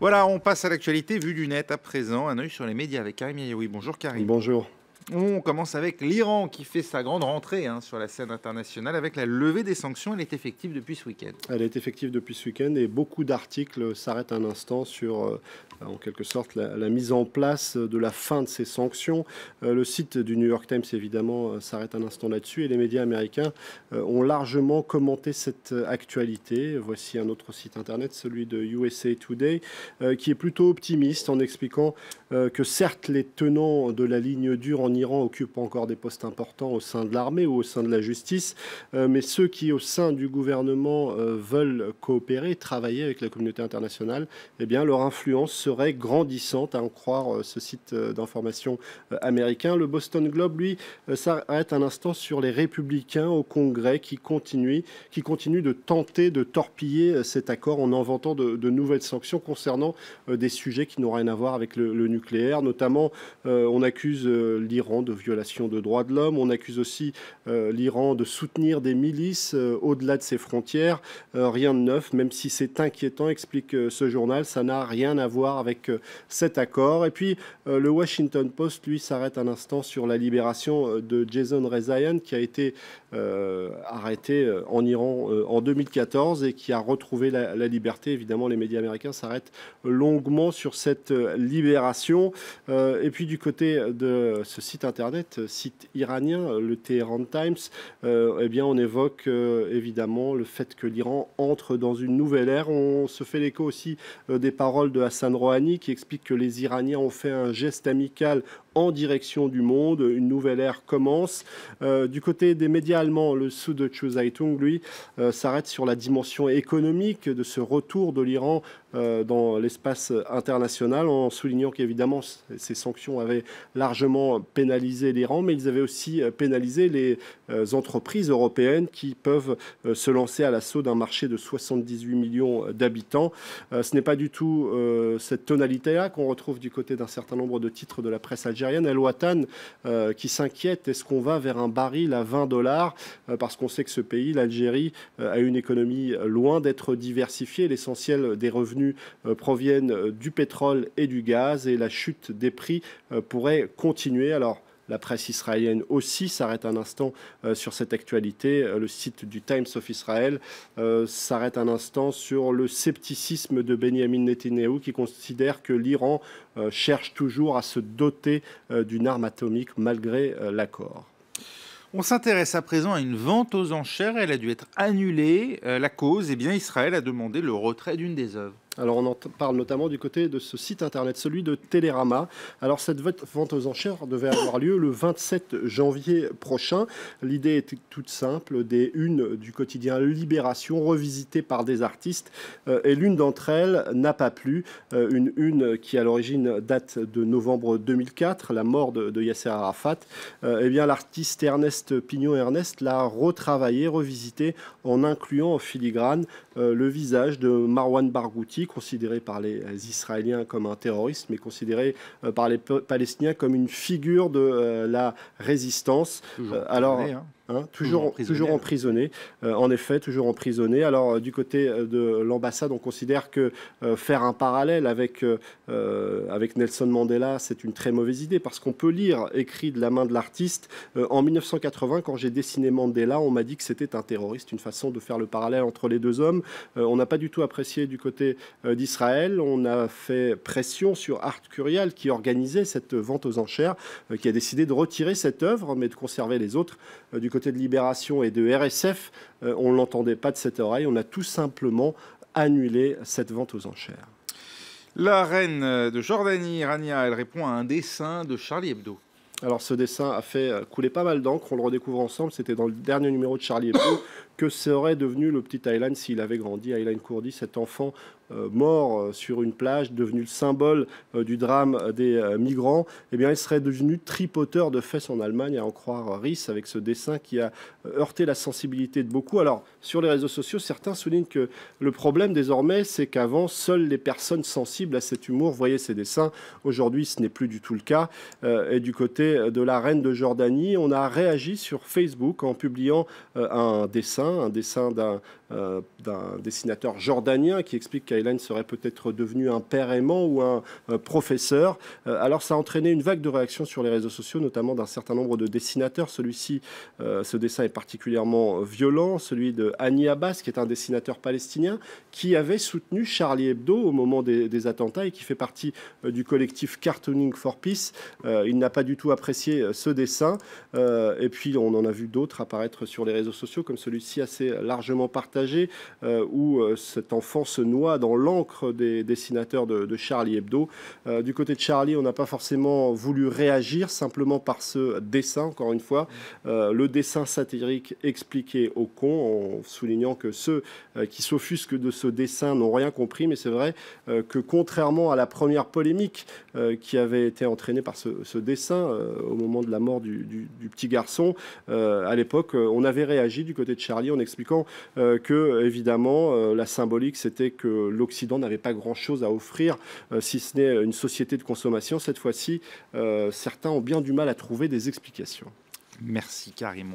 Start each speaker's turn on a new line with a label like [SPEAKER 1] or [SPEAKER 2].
[SPEAKER 1] Voilà, on passe à l'actualité vue du net à présent. Un œil sur les médias avec Karim Yaoui. Bonjour Karim.
[SPEAKER 2] Bonjour.
[SPEAKER 1] On commence avec l'Iran qui fait sa grande rentrée sur la scène internationale avec la levée des sanctions. Elle est effective depuis ce week-end.
[SPEAKER 2] Elle est effective depuis ce week-end et beaucoup d'articles s'arrêtent un instant sur, en quelque sorte, la mise en place de la fin de ces sanctions. Le site du New York Times, évidemment, s'arrête un instant là-dessus et les médias américains ont largement commenté cette actualité. Voici un autre site internet, celui de USA Today, qui est plutôt optimiste en expliquant que certes, les tenants de la ligne dure en Iran occupent encore des postes importants au sein de l'armée ou au sein de la justice, mais ceux qui, au sein du gouvernement, veulent coopérer, travailler avec la communauté internationale, eh bien, leur influence serait grandissante, à en croire ce site d'information américain. Le Boston Globe, lui, s'arrête un instant sur les républicains au Congrès qui continuent de tenter de torpiller cet accord en inventant de nouvelles sanctions concernant des sujets qui n'ont rien à voir avec le nucléaire. Notamment, on accuse l'Iran de violation de droits de l'homme, on accuse aussi l'Iran de soutenir des milices au-delà de ses frontières. Rien de neuf, même si c'est inquiétant, explique ce journal, ça n'a rien à voir avec cet accord. Et puis, le Washington Post, lui, s'arrête un instant sur la libération de Jason Rezaian, qui a été arrêté en Iran en 2014 et qui a retrouvé la liberté. Évidemment, les médias américains s'arrêtent longuement sur cette libération. Et puis, du côté de ce site internet, site iranien, le Tehran Times, eh bien, on évoque évidemment le fait que l'Iran entre dans une nouvelle ère. On se fait l'écho aussi des paroles de Hassan Rouhani qui explique que les Iraniens ont fait un geste amical en direction du monde. Une nouvelle ère commence. Du côté des médias allemands, le Süddeutsche Zeitung, lui, s'arrête sur la dimension économique de ce retour de l'Iran dans l'espace international, en soulignant qu'évidemment ces sanctions avaient largement pénalisé l'Iran, mais ils avaient aussi pénalisé les entreprises européennes qui peuvent se lancer à l'assaut d'un marché de 78 millions d'habitants. Ce n'est pas du tout cette tonalité-là qu'on retrouve du côté d'un certain nombre de titres de la presse algérienne. El Watan qui s'inquiète, est-ce qu'on va vers un baril à 20 $, parce qu'on sait que ce pays, l'Algérie, a une économie loin d'être diversifiée. L'essentiel des revenus proviennent du pétrole et du gaz et la chute des prix pourrait continuer. Alors, la presse israélienne aussi s'arrête un instant sur cette actualité. Le site du Times of Israel s'arrête un instant sur le scepticisme de Benjamin Netanyahou qui considère que l'Iran cherche toujours à se doter d'une arme atomique malgré l'accord.
[SPEAKER 1] On s'intéresse à présent à une vente aux enchères. Elle a dû être annulée. La cause, eh bien, Israël a demandé le retrait d'une des œuvres.
[SPEAKER 2] Alors on en parle notamment du côté de ce site internet, celui de Télérama. Alors cette vente aux enchères devait avoir lieu le 27 janvier prochain. L'idée était toute simple, des unes du quotidien Libération revisitées par des artistes. Et l'une d'entre elles n'a pas plu. Une une qui à l'origine date de novembre 2004, la mort de Yasser Arafat. Eh bien l'artiste Ernest Pignon-Ernest l'a retravaillée, revisitée en incluant en filigrane le visage de Marwan Barghouti, considéré par les Israéliens comme un terroriste, mais considéré par les Palestiniens comme une figure de la résistance. Toujours emprisonné. En effet, toujours emprisonné. Alors, du côté de l'ambassade, on considère que faire un parallèle avec Nelson Mandela, c'est une très mauvaise idée, parce qu'on peut lire, écrit de la main de l'artiste, en 1980, quand j'ai dessiné Mandela, on m'a dit que c'était un terroriste, une façon de faire le parallèle entre les deux hommes. On n'a pas du tout apprécié du côté d'Israël. On a fait pression sur Art Curial, qui organisait cette vente aux enchères, qui a décidé de retirer cette œuvre, mais de conserver les autres. Du côté de Libération et de RSF, on ne l'entendait pas de cette oreille. On a tout simplement annulé cette vente aux enchères.
[SPEAKER 1] La reine de Jordanie, Rania, elle répond à un dessin de Charlie Hebdo.
[SPEAKER 2] Alors ce dessin a fait couler pas mal d'encre, on le redécouvre ensemble, c'était dans le dernier numéro de Charlie Hebdo. Que serait devenu le petit Aylan s'il avait grandi, Aylan Kurdi, cet enfant mort sur une plage, devenu le symbole du drame des migrants? Eh bien, il serait devenu tripoteur de fesses en Allemagne, à en croire Riss, avec ce dessin qui a heurté la sensibilité de beaucoup. Alors, sur les réseaux sociaux, certains soulignent que le problème désormais, c'est qu'avant, seules les personnes sensibles à cet humour voyaient ces dessins. Aujourd'hui, ce n'est plus du tout le cas. Et du côté de la reine de Jordanie, on a réagi sur Facebook en publiant un dessin d'un d'un dessinateur jordanien qui explique qu'Heinlein serait peut-être devenu un père aimant ou un professeur. Alors ça a entraîné une vague de réactions sur les réseaux sociaux, notamment d'un certain nombre de dessinateurs. Ce dessin est particulièrement violent, celui de Hani Abbas, qui est un dessinateur palestinien, qui avait soutenu Charlie Hebdo au moment des attentats et qui fait partie du collectif Cartooning for Peace. Il n'a pas du tout apprécié ce dessin. Et puis on en a vu d'autres apparaître sur les réseaux sociaux, comme celui-ci assez largement partagé, où cet enfant se noie dans l'encre des dessinateurs de Charlie Hebdo. Du côté de Charlie, on n'a pas forcément voulu réagir, simplement par ce dessin, encore une fois, le dessin satirique expliqué aux cons, en soulignant que ceux qui s'offusquent de ce dessin n'ont rien compris, mais c'est vrai que contrairement à la première polémique qui avait été entraînée par ce dessin au moment de la mort du petit garçon, à l'époque, on avait réagi du côté de Charlie en expliquant que, évidemment, la symbolique, c'était que l'Occident n'avait pas grand-chose à offrir, si ce n'est une société de consommation. Cette fois-ci, certains ont bien du mal à trouver des explications.
[SPEAKER 1] Merci Karim.